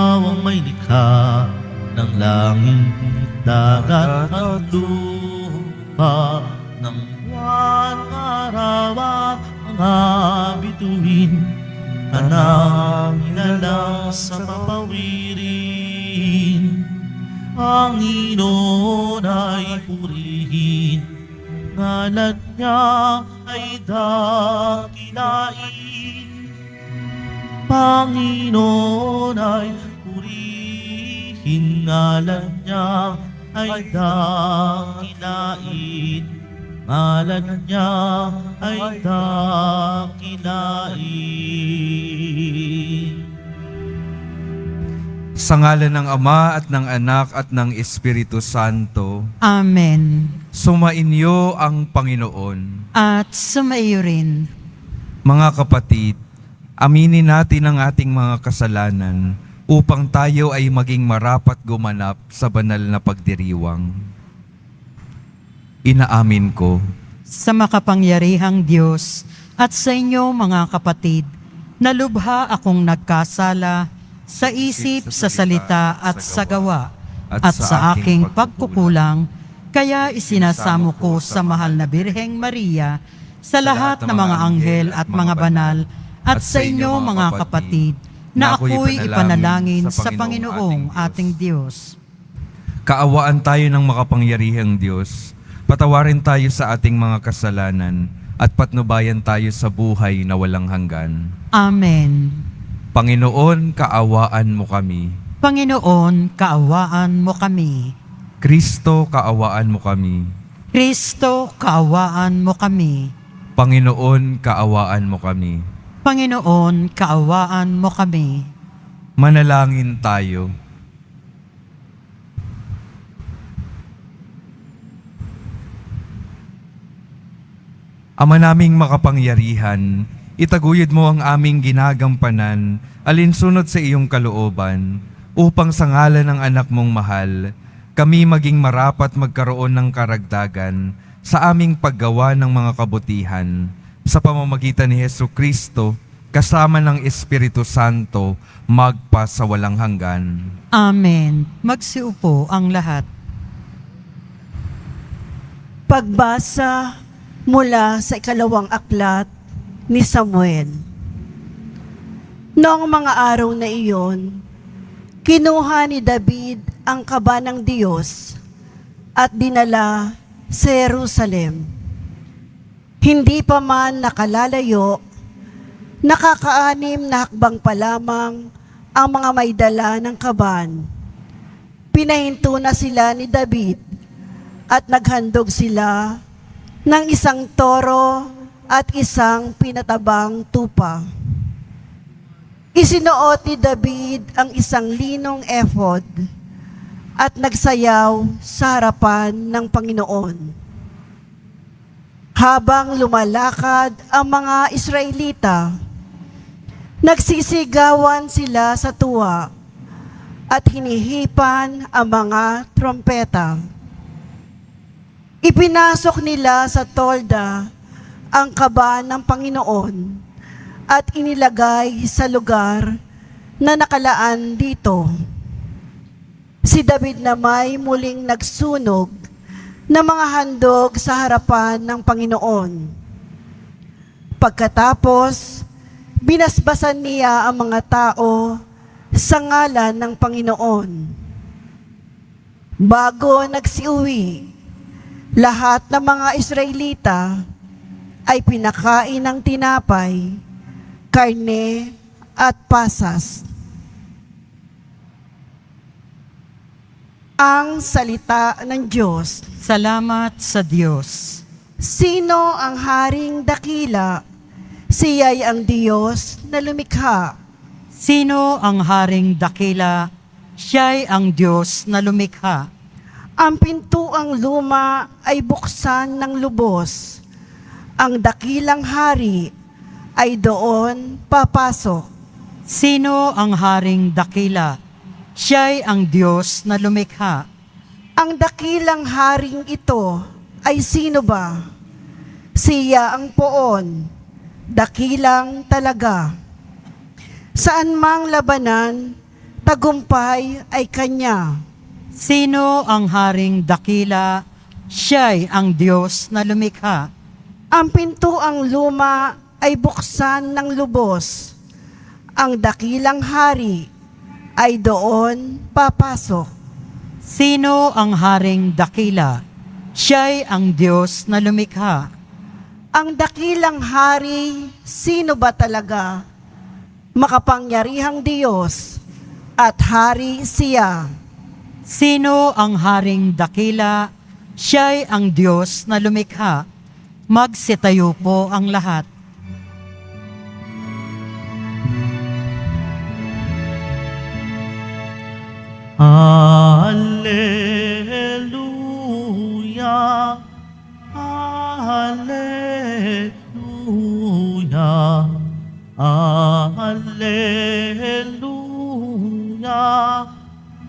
ikaw ang may likha ng langit, dagat at lupa, ng buwan, araw at mga bituin, ka namin alam sa papawirin. Panginoon ay purihin, ngalan niya ay dakilain. Panginoon ay purihin, ngalan niya ay dakilain. Ngalan niya ay dakilain. Sa ngalan ng Ama at ng Anak at ng Espiritu Santo, Amen. sumainyo ang Panginoon. At sumaiyo rin. Mga kapatid, aminin natin ang ating mga kasalanan upang tayo ay maging marapat gumanap sa banal na pagdiriwang. Inaamin ko Sa makapangyarihang Diyos at sa inyo mga kapatid, nalubha akong nagkasala sa isip, sa salita at sa gawa, at sa aking pagkukulang, kaya isinasamo ko sa mahal na Birheng Maria, sa lahat ng mga anghel at mga banal, at sa inyo mga kapatid, na ako'y ipanalangin sa Panginoong ating Diyos. kaawaan tayo ng makapangyarihang Diyos. Patawarin tayo sa ating mga kasalanan at patnubayan tayo sa buhay na walang hanggan. Amen. Panginoon, kaawaan mo kami. Panginoon, kaawaan mo kami. Kristo, kaawaan mo kami. Kristo, kaawaan mo kami. Panginoon, kaawaan mo kami. Panginoon, kaawaan mo kami. Manalangin tayo. Ama naming makapangyarihan, itaguyod mo ang aming ginagampanan, alinsunod sa iyong kalooban, upang sa ngalan ng anak mong mahal, kami maging marapat magkaroon ng karagdagan sa aming paggawa ng mga kabutihan, sa pamamagitan ni Jesucristo, kasama ng Espiritu Santo, magpa sa walang hanggan. Amen. Magsiupo ang lahat. Pagbasa mula sa ikalawang aklat ni Samuel. Noong mga araw na iyon, kinuha ni David ang kaba ng Diyos at dinala sa Jerusalem. Hindi pa man nakalalayo, nakakaanim na hakbang pa lamang ang mga may dala ng kaban. Pinahinto na sila ni David at naghandog sila ng isang toro at isang pinatabang tupa. Isinuot ni David ang isang linong ephod at nagsayaw sa harapan ng Panginoon. Habang lumalakad ang mga Israelita, nagsisigawan sila sa tuwa at hinihipan ang mga trompeta. Ipinasok nila sa tolda ang kaba ng Panginoon at inilagay sa lugar na nakalaan dito. Si David na may muling nagsunog ng mga handog sa harapan ng Panginoon. Pagkatapos, binasbasan niya ang mga tao sa ngalan ng Panginoon. Bago nagsiuwi, lahat ng mga Israelita ay pinakain ng tinapay, karne at pasas. Ang salita ng Diyos. Salamat sa Diyos. Sino ang haring dakila? Siya'y ang Diyos na lumikha. Sino ang haring dakila? Siya'y ang Diyos na lumikha. Ang pintuang luma ay buksan ng lubos. Ang dakilang hari ay doon papasok. Sino ang haring dakila? Siya'y ang Diyos na lumikha. Ang dakilang haring ito ay sino ba? Siya ang poon, dakilang talaga. Saan mang labanan, tagumpay ay Kanya. Sino ang haring dakila? Siya'y ang Diyos na lumikha. Ang pintuang luma ay buksan ng lubos. Ang dakilang hari ay doon papasok. Sino ang haring dakila? Siya'y ang Diyos na lumikha. Ang dakilang hari, sino ba talaga? Makapangyarihang Diyos at hari siya. Sino ang haring dakila? Siya'y ang Diyos na lumikha. Magsitayo po ang lahat. Alleluia, Alleluia, Alleluia,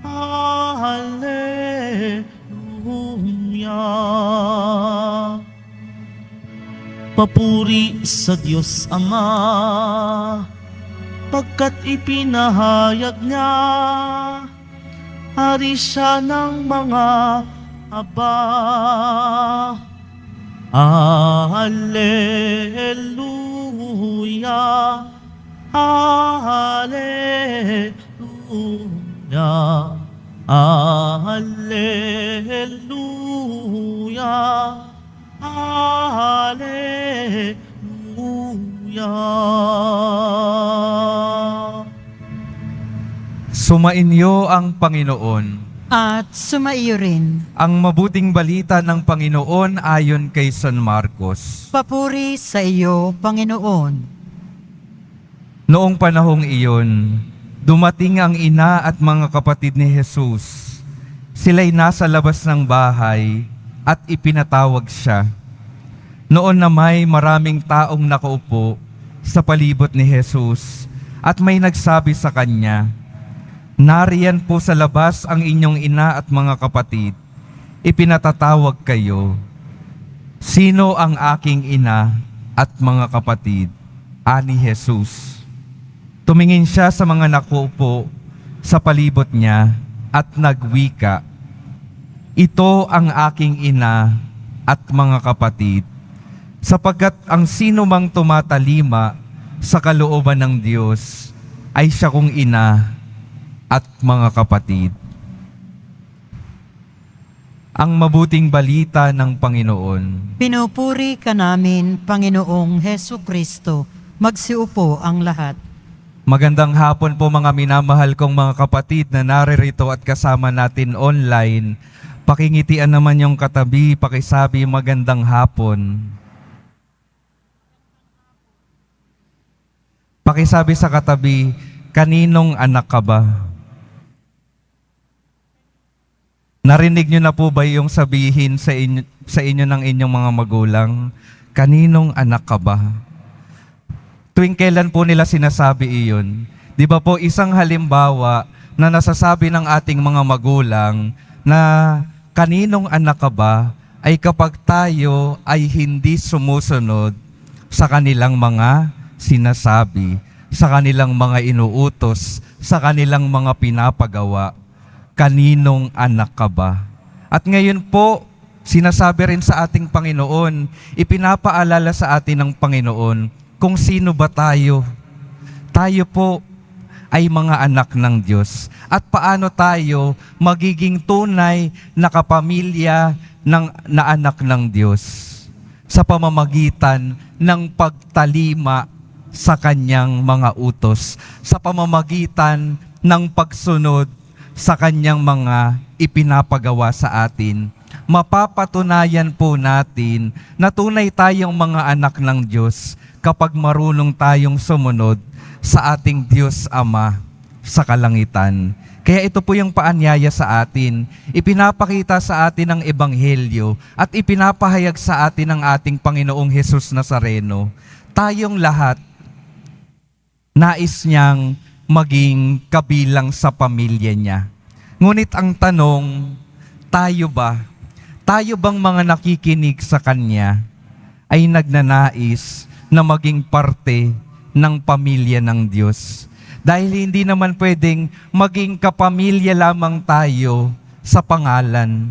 Alleluia. Papuri sa Diyos Ama, pagkat ipinahayag niya, hari siya ng mga aba. Alleluia, Alleluia, Alleluia, Alleluia. Sumainyo ang Panginoon. At sumaiyo rin. Ang mabuting balita ng Panginoon ayon kay San Marcos. Papuri sa iyo, Panginoon. Noong panahong iyon, dumating ang ina at mga kapatid ni Jesus. Sila'y nasa labas ng bahay at ipinatawag siya. Noon na may maraming taong nakaupo sa palibot ni Jesus at may nagsabi sa kanya, "Nariyan po sa labas ang inyong ina at mga kapatid. Ipinatatawag kayo." "Sino ang aking ina at mga kapatid?" ani Jesus. Tumingin siya sa mga nakaupo sa palibot niya at nagwika, "Ito ang aking ina at mga kapatid, sapagkat ang sino mang tumatalima sa kalooban ng Diyos ay siya kong ina at mga kapatid." Ang mabuting balita ng Panginoon. Pinupuri ka namin, Panginoong Hesu Kristo. Magsiupo ang lahat. Magandang hapon po mga minamahal kong mga kapatid na naririto at kasama natin online. Pakingitian naman yung katabi, pakisabi magandang hapon. Pakisabi sa katabi, kaninong anak ka ba? Narinig nyo na po ba yung sabihin sa inyo ng inyong mga magulang? Kaninong anak ka ba? Tuwing kailan po nila sinasabi iyon? Di ba po isang halimbawa na nasasabi ng ating mga magulang na kaninong anak ka ba ay kapag tayo ay hindi sumusunod sa kanilang mga sinasabi, sa kanilang mga inuutos, sa kanilang mga pinapagawa. Kaninong anak ka ba? At ngayon po, sinasabi rin sa ating Panginoon, ipinapaalala sa atin ng Panginoon kung sino ba tayo. Tayo po ay mga anak ng Diyos. At paano tayo magiging tunay na kapamilya na anak ng Diyos? Sa pamamagitan ng pagtalima sa Kanyang mga utos, sa pamamagitan ng pagsunod sa Kanyang mga ipinapagawa sa atin. Mapapatunayan po natin na tunay tayong mga anak ng Diyos kapag marunong tayong sumunod sa ating Diyos Ama sa kalangitan. Kaya ito po yung paanyaya sa atin. Ipinapakita sa atin ang Ebanghelyo at ipinapahayag sa atin ng ating Panginoong Hesus Nazareno. Tayong lahat, nais niyang maging kabilang sa pamilya niya. Ngunit ang tanong, tayo ba? Tayo bang mga nakikinig sa Kanya ay nagnanais na maging parte ng pamilya ng Diyos? Dahil hindi naman pwedeng maging kapamilya lamang tayo sa pangalan.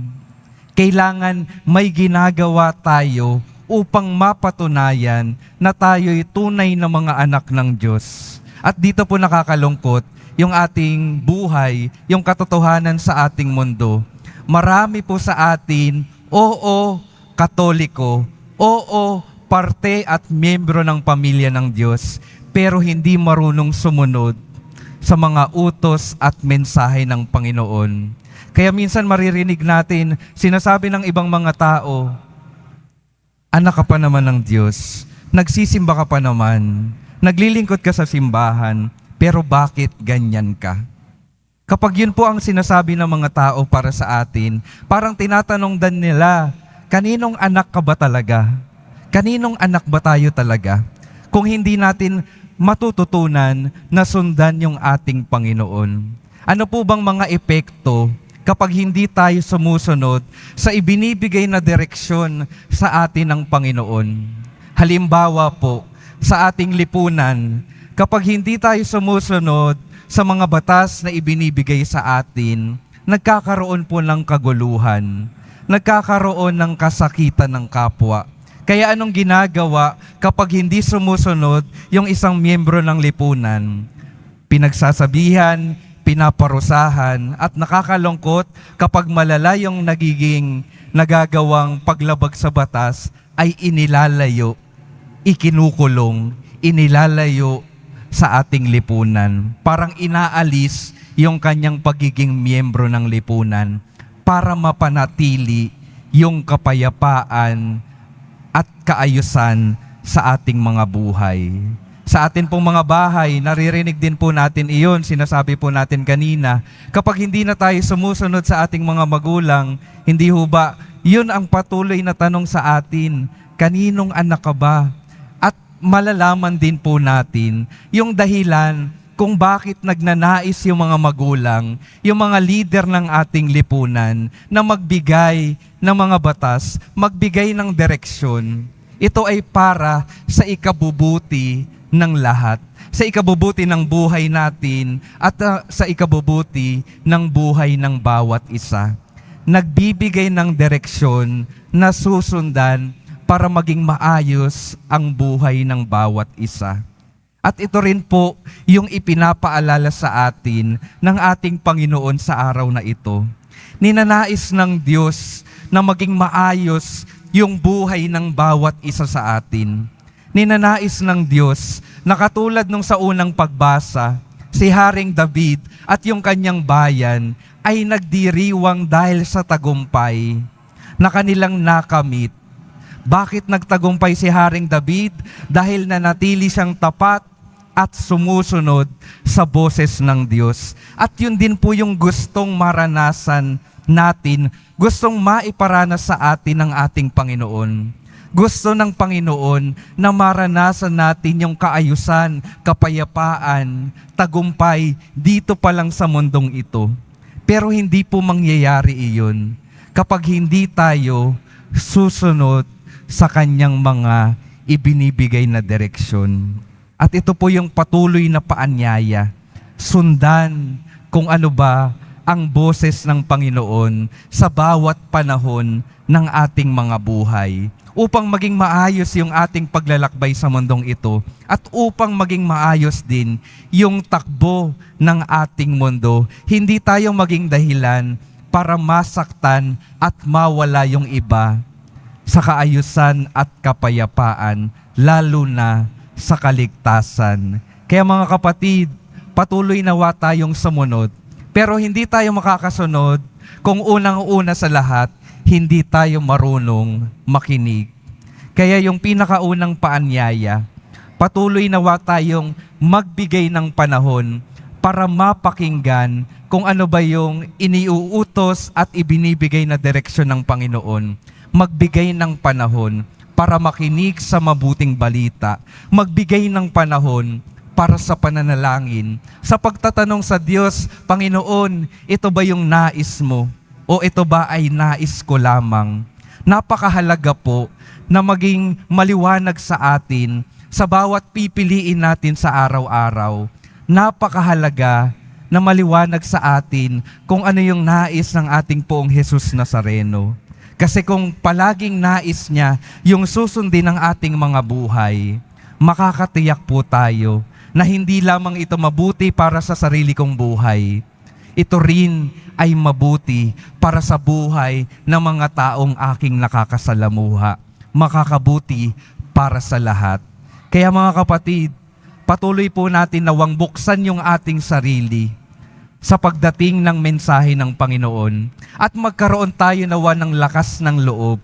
Kailangan may ginagawa tayo upang mapatunayan na tayo'y tunay na mga anak ng Diyos. At dito po nakakalungkot yung ating buhay, yung katotohanan sa ating mundo. Marami po sa atin, oo, Katoliko, oo, parte at miyembro ng pamilya ng Diyos, pero hindi marunong sumunod sa mga utos at mensahe ng Panginoon. Kaya minsan maririnig natin, sinasabi ng ibang mga tao, anak ka pa naman ng Diyos, nagsisimba ka pa naman, naglilingkod ka sa simbahan, pero bakit ganyan ka? Kapag yun po ang sinasabi ng mga tao para sa atin, parang tinatanong din nila, kaninong anak ka ba talaga? Kaninong anak ba tayo talaga? Kung hindi natin matututunan na sundan yung ating Panginoon. Ano po bang mga epekto kapag hindi tayo sumusunod sa ibinibigay na direksyon sa atin ng Panginoon? Halimbawa po, sa ating lipunan, kapag hindi tayo sumusunod sa mga batas na ibinibigay sa atin, nagkakaroon po ng kaguluhan, nagkakaroon ng kasakitan ng kapwa. Kaya anong ginagawa kapag hindi sumusunod yung isang miyembro ng lipunan? Pinagsasabihan, pinaparusahan, at nakakalungkot kapag malala yung nagagawang paglabag sa batas ay inilalayo, ikinukulong, inilalayo sa ating lipunan. Parang inaalis yung kanyang pagiging miyembro ng lipunan para mapanatili yung kapayapaan at kaayusan sa ating mga buhay. Sa atin pong mga bahay, naririnig din po natin iyon, sinasabi po natin kanina, kapag hindi na tayo sumusunod sa ating mga magulang, hindi ho ba, yun ang patuloy na tanong sa atin, kaninong anak ka ba? At malalaman din po natin yung dahilan kung bakit nagnanais yung mga magulang, yung mga leader ng ating lipunan na magbigay ng mga batas, magbigay ng direksyon. Ito ay para sa ikabubuti ng lahat, sa ikabubuti ng buhay natin at sa ikabubuti ng buhay ng bawat isa. Nagbibigay ng direksyon na susundan para maging maayos ang buhay ng bawat isa. At ito rin po yung ipinapaalala sa atin ng ating Panginoon sa araw na ito. Ninanais ng Diyos na maging maayos yung buhay ng bawat isa sa atin. Ninanais ng Diyos na katulad nung sa unang pagbasa, si Haring David at yung kanyang bayan ay nagdiriwang dahil sa tagumpay na kanilang nakamit. Bakit nagtagumpay si Haring David? Dahil nanatili siyang tapat at sumusunod sa boses ng Diyos. At yun din po yung gustong maranasan natin, gustong maiparanas sa atin ng ating Panginoon. Gusto ng Panginoon na maranasan natin yung kaayusan, kapayapaan, tagumpay dito pa lang sa mundong ito. Pero hindi po mangyayari iyon kapag hindi tayo susunod sa kanyang mga ibinibigay na direksyon. At ito po yung patuloy na paanyaya. Sundan kung ano ba ang boses ng Panginoon sa bawat panahon ng ating mga buhay upang maging maayos yung ating paglalakbay sa mundong ito at upang maging maayos din yung takbo ng ating mundo. Hindi tayo maging dahilan para masaktan at mawala yung iba sa kaayusan at kapayapaan, lalo na sa kaligtasan. Kaya mga kapatid, patuloy nawa tayong sumunod. Pero hindi tayo makakasunod kung unang-una sa lahat, hindi tayo marunong makinig. Kaya yung pinakaunang paanyaya, patuloy nawa tayong magbigay ng panahon para mapakinggan kung ano ba yung iniuutos at ibinibigay na direksyon ng Panginoon. Magbigay ng panahon para makinig sa mabuting balita. Magbigay ng panahon para sa pananalangin. Sa pagtatanong sa Diyos, Panginoon, ito ba yung nais mo? O ito ba ay nais ko lamang? Napakahalaga po na maging maliwanag sa atin sa bawat pipiliin natin sa araw-araw napakahalaga na maliwanag sa atin kung ano yung nais ng ating Poong Jesus Nazareno. Kasi kung palaging nais niya yung susundin ng ating mga buhay, makakatiyak po tayo na hindi lamang ito mabuti para sa sarili kong buhay. Ito rin ay mabuti para sa buhay ng mga taong aking nakakasalamuha. Makakabuti para sa lahat. Kaya mga kapatid, patuloy po natin nawang buksan yung ating sarili sa pagdating ng mensahe ng Panginoon at magkaroon tayo nawa ng lakas ng loob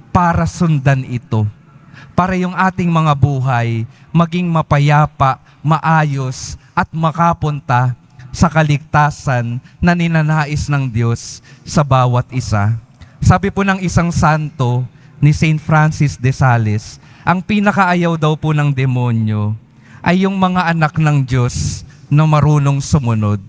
para sundan ito. Para yung ating mga buhay maging mapayapa, maayos at makapunta sa kaligtasan na ninanais ng Diyos sa bawat isa. Sabi po ng isang santo ni Saint Francis de Sales, ang pinakaayaw daw po ng demonyo ay yung mga anak ng Diyos na marunong sumunod.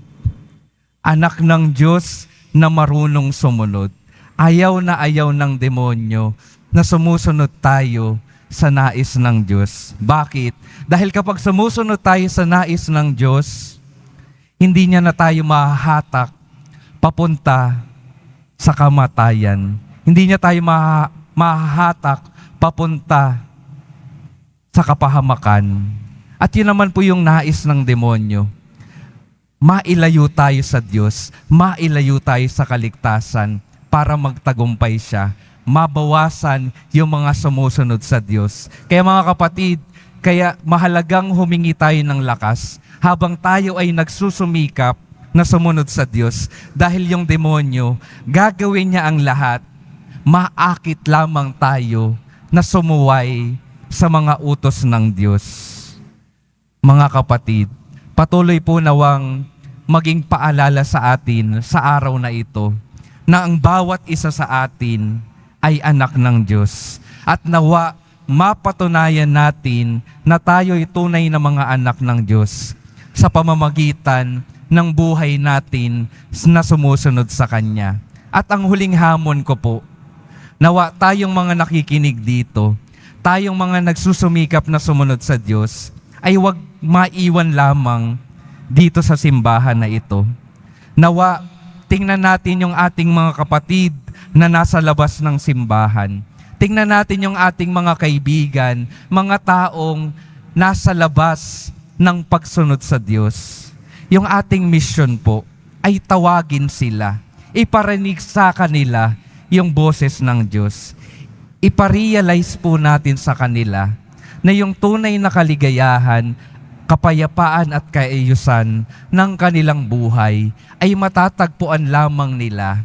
Anak ng Diyos na marunong sumunod. Ayaw na ayaw ng demonyo na sumusunod tayo sa nais ng Diyos. Bakit? Dahil kapag sumusunod tayo sa nais ng Diyos, hindi niya na tayo mahahatak papunta sa kamatayan. Hindi niya tayo mahahatak papunta sa kapahamakan. At yun naman po yung nais ng demonyo. Mailayo tayo sa Diyos, mailayo tayo sa kaligtasan para magtagumpay siya. Mabawasan yung mga sumusunod sa Diyos. Kaya mga kapatid, kaya mahalagang humingi tayo ng lakas habang tayo ay nagsusumikap na sumunod sa Diyos. Dahil yung demonyo, gagawin niya ang lahat, maakit lamang tayo na sumuway sa mga utos ng Diyos. Mga kapatid, patuloy po nawang maging paalala sa atin sa araw na ito na ang bawat isa sa atin ay anak ng Diyos. At nawa mapatunayan natin na tayo ay tunay na mga anak ng Diyos sa pamamagitan ng buhay natin na sumusunod sa Kanya. At ang huling hamon ko po, nawa tayong mga nakikinig dito, tayong mga nagsusumikap na sumunod sa Diyos, ay huwag maiwan lamang dito sa simbahan na ito. Nawa, tingnan natin yung ating mga kapatid na nasa labas ng simbahan. Tingnan natin yung ating mga kaibigan, mga taong nasa labas ng pagsunod sa Diyos. Yung ating mission po ay tawagin sila, iparinig sa kanila yung boses ng Diyos. Iparealize po natin sa kanila na yung tunay na kaligayahan, kapayapaan at kaayusan ng kanilang buhay ay matatagpuan lamang nila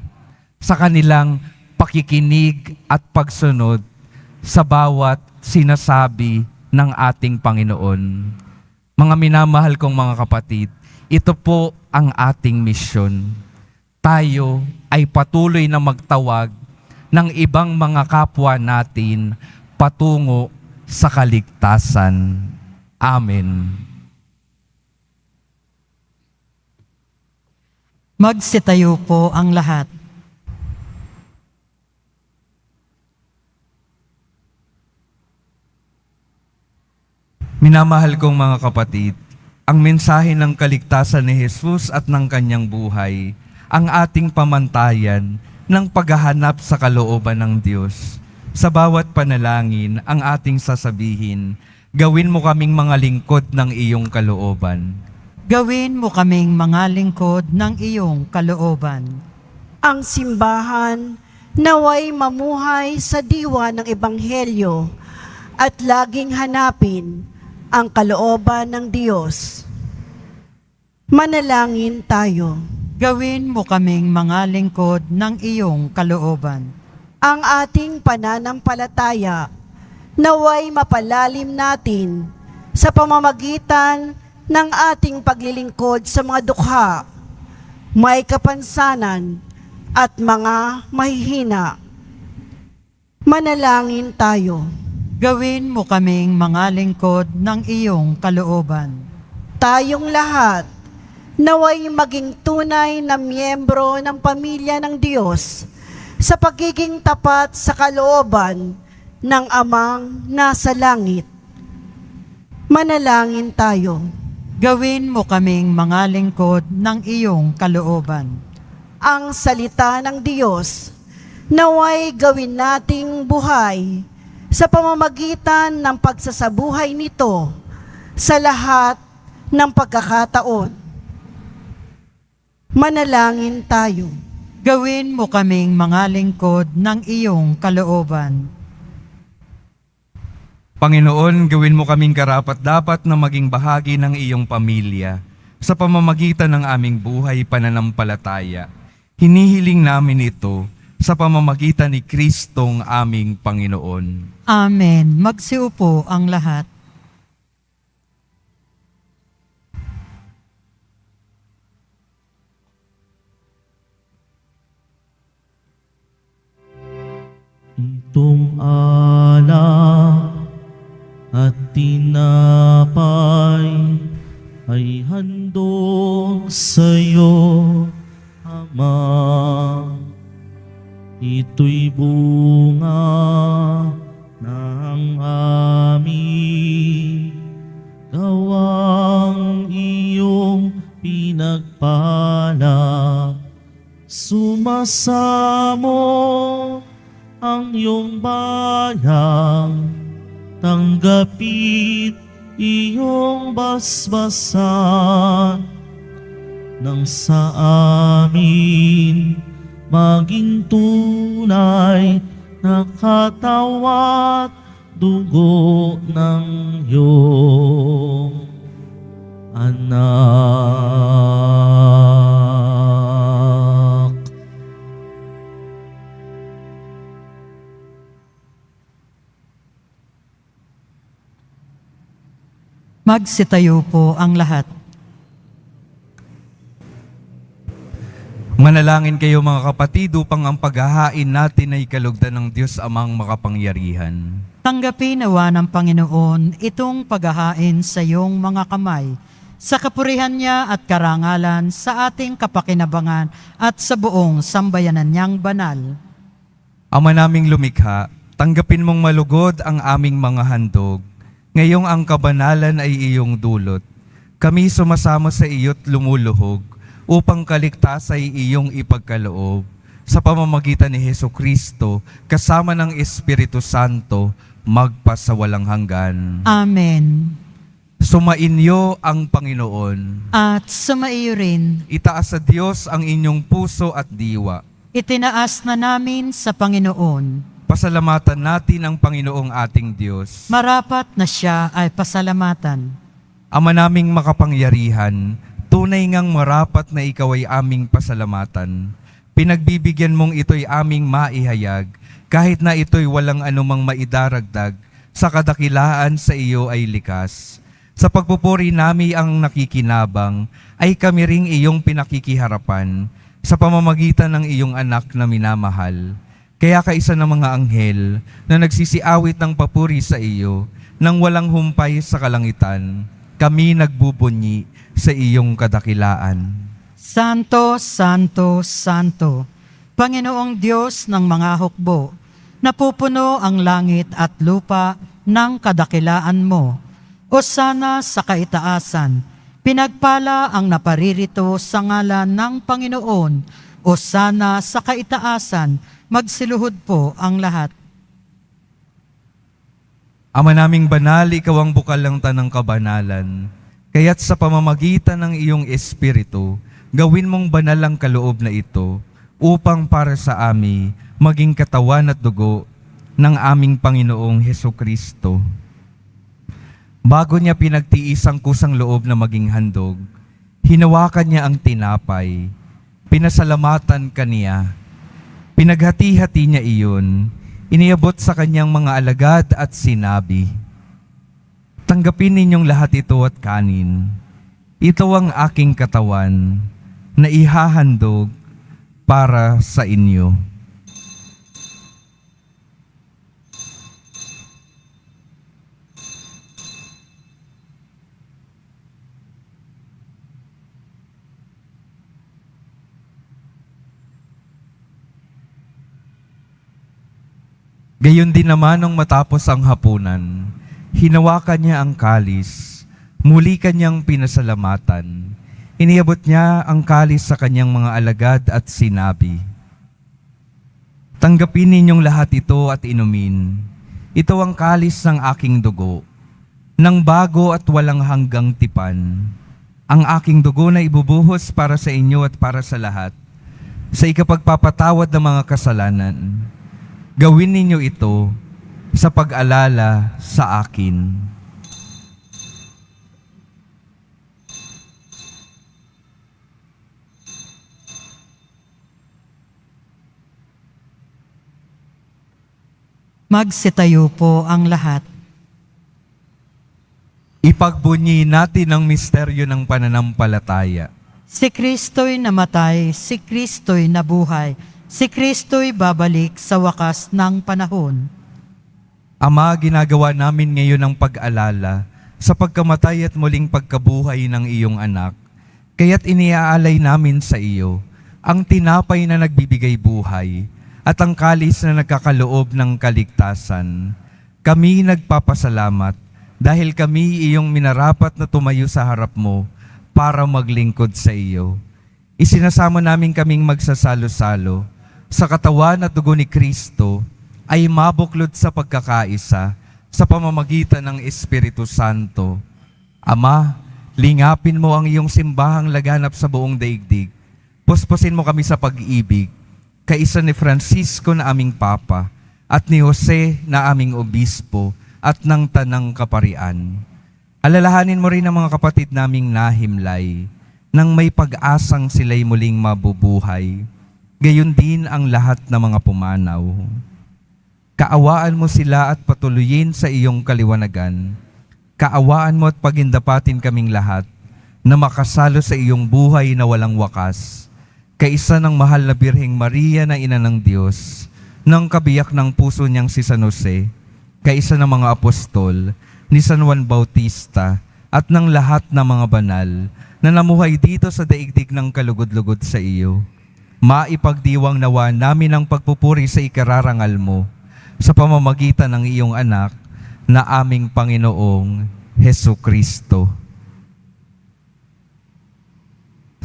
sa kanilang pakikinig at pagsunod sa bawat sinasabi ng ating Panginoon. Mga minamahal kong mga kapatid, ito po ang ating misyon. Tayo ay patuloy na magtawag ng ibang mga kapwa natin patungo sa kaligtasan. Amen. Magsitayo po ang lahat. Minamahal kong mga kapatid, ang mensahe ng kaligtasan ni Jesus at ng kanyang buhay, ang ating pamantayan ng paghahanap sa kalooban ng Diyos. Sa bawat panalangin, ang ating sasabihin, gawin mo kaming mga lingkod ng iyong kalooban. Gawin mo kaming mga lingkod ng iyong kalooban. Ang simbahan naway mamuhay sa diwa ng Ebanghelyo at laging hanapin ang kalooban ng Diyos. Manalangin tayo. Gawin mo kaming mga lingkod ng iyong kalooban. Ang ating pananampalataya naway mapalalim natin sa pamamagitan ng ating paglilingkod sa mga dukha, may kapansanan at mga mahihina. Manalangin tayo. Gawin mo kaming mga lingkod ng iyong kalooban. Tayong lahat naway maging tunay na miyembro ng pamilya ng Diyos sa pagiging tapat sa kalooban ng Amang nasa langit. Manalangin tayo. Gawin mo kaming mga lingkod ng iyong kalooban. Ang salita ng Diyos, naway gawin nating buhay sa pamamagitan ng pagsasabuhay nito sa lahat ng pagkakataon. Manalangin tayo. Gawin mo kaming mga lingkod ng iyong kalooban. Panginoon, gawin mo kaming karapat-dapat na maging bahagi ng iyong pamilya sa pamamagitan ng aming buhay pananampalataya. Hinihiling namin ito sa pamamagitan ni Kristong aming Panginoon. Amen. Magsiupo ang lahat. Itong alak at tinapay ay handog sa'yo, Ama. Ito'y bunga ng aming gawang iyong pinagpala. Sumasamo ang iyong bayang, tanggapit iyong basbasan, nang sa amin maging tunay na katawat dugo ng iyong anak. Magsitayo po ang lahat. Manalangin kayo mga kapatid upang ang paghahain natin ay kalugdan ng Diyos Amang makapangyarihan. Tanggapin nawa ng Panginoon itong paghahain sa iyong mga kamay, sa kapurihan niya at karangalan sa ating kapakinabangan at sa buong sambayanan niyang banal. Ama naming lumikha, tanggapin mong malugod ang aming mga handog. Ngayong ang kabanalan ay iyong dulot. Kami sumasama sa iyo't lumuluhog upang kaligtas ay iyong ipagkaloob. Sa pamamagitan ni Hesukristo, kasama ng Espiritu Santo, magpasawalang hanggan. Amen. Sumainyo ang Panginoon. At sumaiyo rin, Itaas sa Diyos ang inyong puso at diwa. itinaas na namin sa Panginoon. Pasalamatan natin ang Panginoong ating Diyos. Marapat na siya ay pasalamatan. Ama naming makapangyarihan, tunay ngang marapat na ikaw ay aming pasalamatan. Pinagbibigyan mong ito'y aming maihayag, kahit na ito'y walang anumang maidaragdag, sa kadakilaan sa iyo ay likas. Sa pagpupuri nami ang nakikinabang, ay kami ring iyong pinakikiharapan, sa pamamagitan ng iyong anak na minamahal. Kaya kaisa ng mga anghel na nagsisiawit ng papuri sa iyo, nang walang humpay sa kalangitan, kami nagbubunyi sa iyong kadakilaan. Santo, Santo, Santo, Panginoong Diyos ng mga hukbo, napupuno ang langit at lupa ng kadakilaan mo. O sana sa kaitaasan, pinagpala ang naparirito sa ngalan ng Panginoon. O sana sa kaitaasan, magsiluhod po ang lahat. Ama naming banal, ikaw ang bukal ng tanang kabanalan. Kaya't sa pamamagitan ng iyong Espiritu, gawin mong banal ang kaloob na ito, upang para sa amin maging katawan at dugo ng aming Panginoong Hesukristo. Bago niya pinagtiis ang kusang loob na maging handog, hinawakan niya ang tinapay, pinasalamatan kaniya, pinaghati-hati niya iyon, iniabot sa kanyang mga alagad at sinabi, "Tanggapin ninyong lahat ito at kanin. Ito ang aking katawan na ihahandog para sa inyo." Gayon din naman nung matapos ang hapunan, hinawakan niya ang kalis, Muli kanyang pinasalamatan. Iniabot niya ang kalis sa kanyang mga alagad at sinabi, "Tanggapin ninyong lahat ito at inumin. Ito ang kalis ng aking dugo, ng bago at walang hanggang tipan. Ang aking dugo na ibubuhos para sa inyo at para sa lahat, sa ikapagpapatawad ng mga kasalanan. Gawin ninyo ito sa pag-alala sa akin." Magsitayo po ang lahat. Ipagbunyi natin ang misteryo ng pananampalataya. Si Kristo'y namatay, si Kristo'y nabuhay, si Kristo'y babalik sa wakas ng panahon. Ama, ginagawa namin ngayon ang pag-alala sa pagkamatay at muling pagkabuhay ng iyong anak. Kaya't iniaalay namin sa iyo ang tinapay na nagbibigay buhay at ang kalis na nagkakaloob ng kaligtasan. Kami nagpapasalamat dahil kami iyong minarapat na tumayo sa harap mo para maglingkod sa iyo. Isinasamo namin kaming magsasalo-salo sa katawan at dugo ni Kristo ay mabuklod sa pagkakaisa sa pamamagitan ng Espiritu Santo. Ama, lingapin mo ang iyong simbahang laganap sa buong daigdig. Puspusin mo kami sa pag-ibig, kaisa ni Francisco na aming Papa at ni Jose na aming Obispo at ng Tanang Kaparian. Alalahanin mo rin ang mga kapatid naming nahimlay nang may pag-asang sila'y muling mabubuhay. Gayon din ang lahat ng mga pumanaw. Kaawaan mo sila at patuloyin sa iyong kaliwanagan. Kaawaan mo at pagindapatin kaming lahat na makasalo sa iyong buhay na walang wakas. Kaisa ng mahal na Birheng Maria na Ina ng Diyos, ng kabiyak ng puso niyang si San Jose, kaisa ng mga apostol, ni San Juan Bautista, at ng lahat ng mga banal na namuhay dito sa daigdig ng kalugod-lugod sa iyo. Maipagdiwang nawa namin ang pagpupuri sa ikararangal mo sa pamamagitan ng iyong anak na aming Panginoong Hesu Kristo.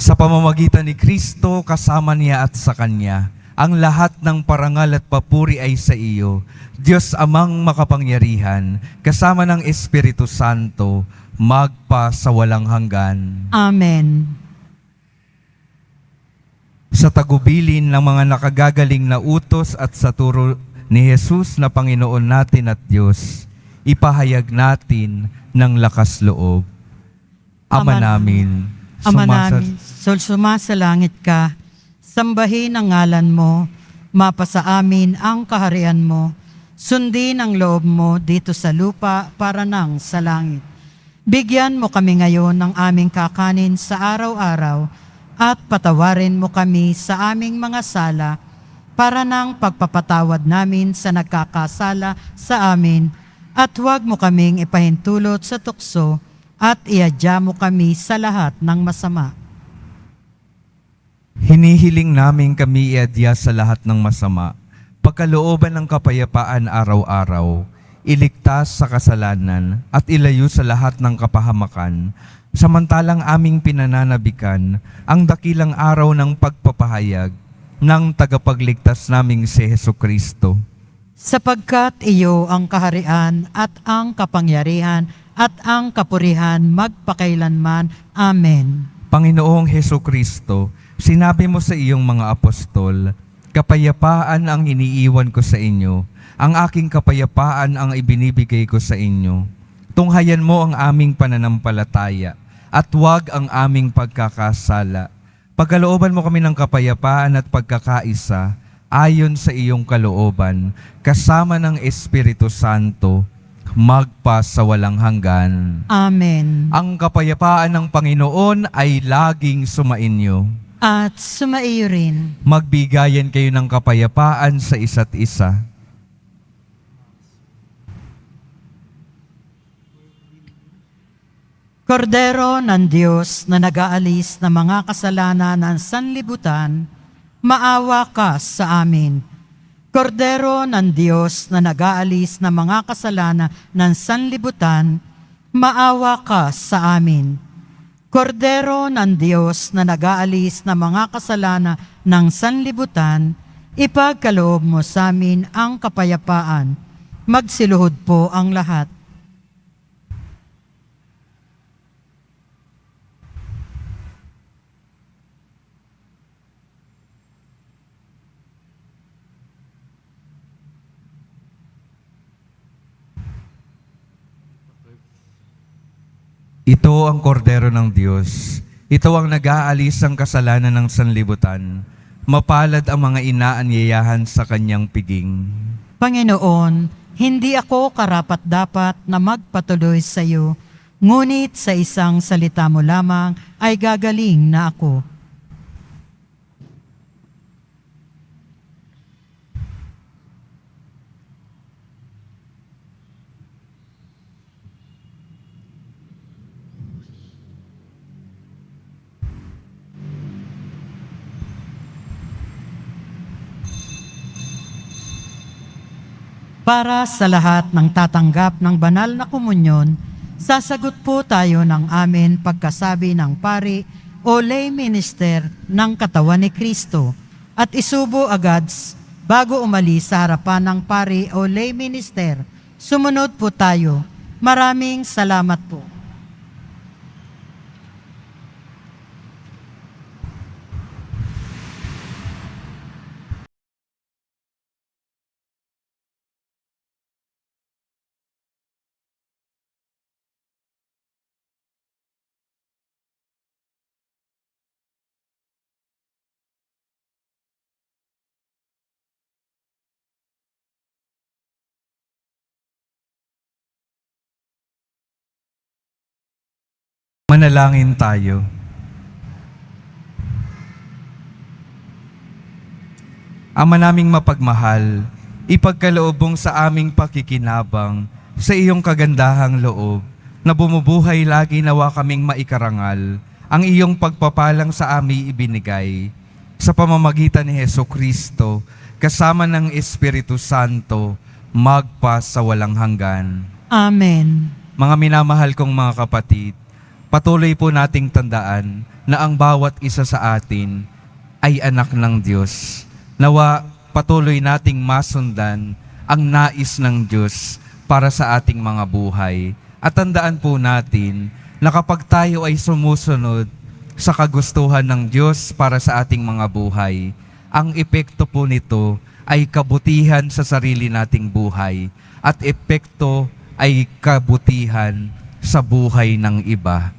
Sa pamamagitan ni Kristo, kasama niya at sa Kanya, ang lahat ng parangal at papuri ay sa iyo, Diyos Amang makapangyarihan, kasama ng Espiritu Santo, magpa sa walang hanggan. Amen. Sa tagubilin ng mga nakagagaling na utos at sa turo ni Jesus na Panginoon natin at Diyos, ipahayag natin ng lakas loob. Ama namin, Ama namin, sumasalangit ka, sambahin ang ngalan mo, mapasa amin ang kaharian mo, sundin ang loob mo dito sa lupa para nang sa langit. Bigyan mo kami ngayon ng aming kakanin sa araw-araw at patawarin mo kami sa aming mga sala para nang pagpapatawad namin sa nagkakasala sa amin at huwag mo kaming ipahintulot sa tukso at iadya mo kami sa lahat ng masama. Hinihiling namin kami iadya sa lahat ng masama, pagkalooban ng kapayapaan araw-araw, iligtas sa kasalanan at ilayo sa lahat ng kapahamakan, samantalang aming pinananabikan ang dakilang araw ng pagpapahayag ng tagapagligtas naming si Hesu Kristo. Sapagkat iyo ang kaharian at ang kapangyarihan at ang kapurihan magpakailanman. Amen. Panginoong Hesu Kristo, sinabi mo sa iyong mga apostol, kapayapaan ang iniiwan ko sa inyo, ang aking kapayapaan ang ibinibigay ko sa inyo. Tunghayan mo ang aming pananampalataya at huwag ang aming pagkakasala. Pagkalooban mo kami ng kapayapaan at pagkakaisa ayon sa iyong kalooban, kasama ng Espiritu Santo, magpa sa walang hanggan. Amen. Ang kapayapaan ng Panginoon ay laging sumainyo. At sumaiyo rin. Magbigayan kayo ng kapayapaan sa isa't isa. Kordero ng Diyos na nag-aalis ng mga kasalanan ng sanlibutan, maawa ka sa amin. Kordero ng Diyos na nag-aalis ng mga kasalanan ng sanlibutan, maawa ka sa amin. Kordero ng Diyos na nag-aalis ng mga kasalanan ng sanlibutan, ipagkaloob mo sa amin ang kapayapaan. Magsiluhod po ang lahat. Ito ang kordero ng Diyos. Ito ang nag-aalis ng kasalanan ng sanlibutan. Mapalad ang mga inaanyayahan sa kanyang piging. Panginoon, hindi ako karapat-dapat na magpatuloy sa iyo, ngunit sa isang salita mo lamang ay gagaling na ako. Para sa lahat ng tatanggap ng banal na komunyon, sasagot po tayo ng amin pagkasabi ng pari o lay minister ng katawan ni Kristo at isubo agad bago umalis sa harapan ng pari o lay minister. Sumunod po tayo. Maraming salamat po. Manalangin tayo. Ama naming mapagmahal, ipagkaloobong sa aming pakikinabang sa iyong kagandahang loob na bumubuhay lagi nawa kaming maikarangal ang iyong pagpapalang sa aming ibinigay sa pamamagitan ni Hesukristo kasama ng Espiritu Santo magpa sa walang hanggan. Amen. Mga minamahal kong mga kapatid, patuloy po nating tandaan na ang bawat isa sa atin ay anak ng Diyos. Nawa patuloy nating masundan ang nais ng Diyos para sa ating mga buhay. At tandaan po natin na kapag tayo ay sumusunod sa kagustuhan ng Diyos para sa ating mga buhay, ang epekto po nito ay kabutihan sa sarili nating buhay at epekto ay kabutihan sa buhay ng iba.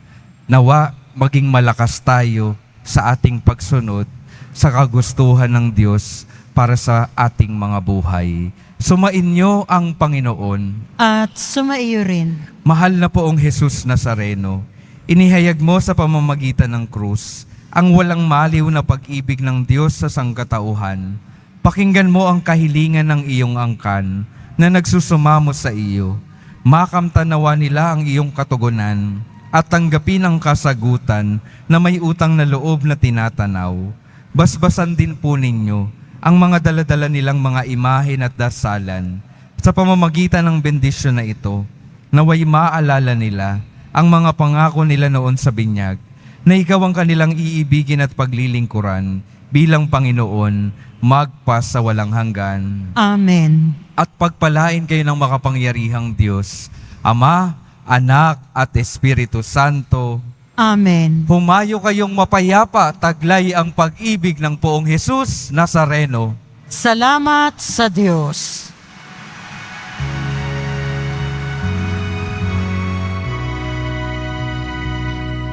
Nawa maging malakas tayo sa ating pagsunod sa kagustuhan ng Diyos para sa ating mga buhay. Sumainyo ang Panginoon. At sumaiyo rin. Mahal na poong Jesus Nazareno, inihayag mo sa pamamagitan ng krus ang walang maliw na pag-ibig ng Diyos sa sangkatauhan. Pakinggan mo ang kahilingan ng iyong angkan na nagsusumamo sa iyo. Makamtanawa nila ang iyong katugunan at tanggapin ang kasagutan na may utang na loob na tinatanaw. Basbasan din po ninyo ang mga daladala nilang mga imahen at dasalan. Sa pamamagitan ng bendisyon na ito, naway maalala nila ang mga pangako nila noon sa binyag, na ikaw ang kanilang iibigin at paglilingkuran bilang Panginoon, magpa sa walang hanggan. Amen. At pagpalain kayo ng makapangyarihang Diyos, Ama, Anak at Espiritu Santo. Amen. Humayo kayong mapayapa, taglay ang pag-ibig ng poong Jesus Nazareno. Salamat sa Diyos.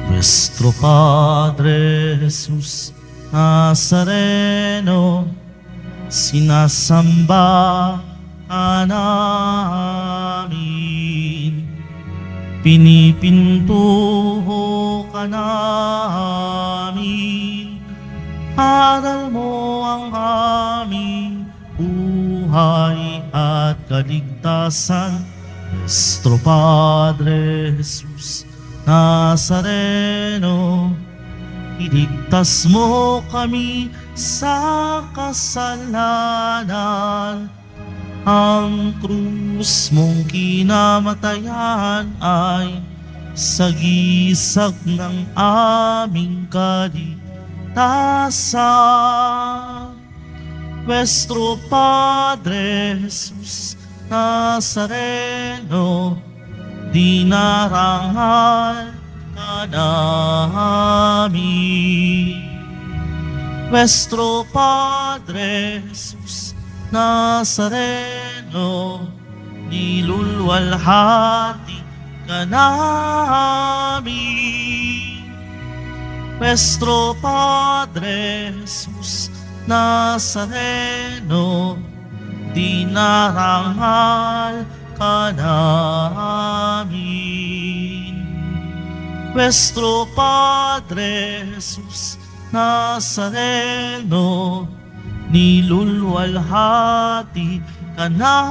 Nuestro Padre Jesus Nazareno, sinasamba ka namin. Pinipintuho ka namin, aral mo ang aming buhay at kaligtasan. Nuestro Padre Jesus Nazareno, iligtas mo kami sa kasalanan. Ang krus mong kinamatayan ay sa gisag ng aming kaligtasan. Nuestro Padre Jesus Nazareno, dinarangal ka namin. Nuestro Padre Jesus Nazareno, nilulwalhati ka namin. Nuestro Padre Jesus Nazareno, dinarangal ka namin. Nuestro Padre Jesus Nazareno, nilulwalhati ka namin.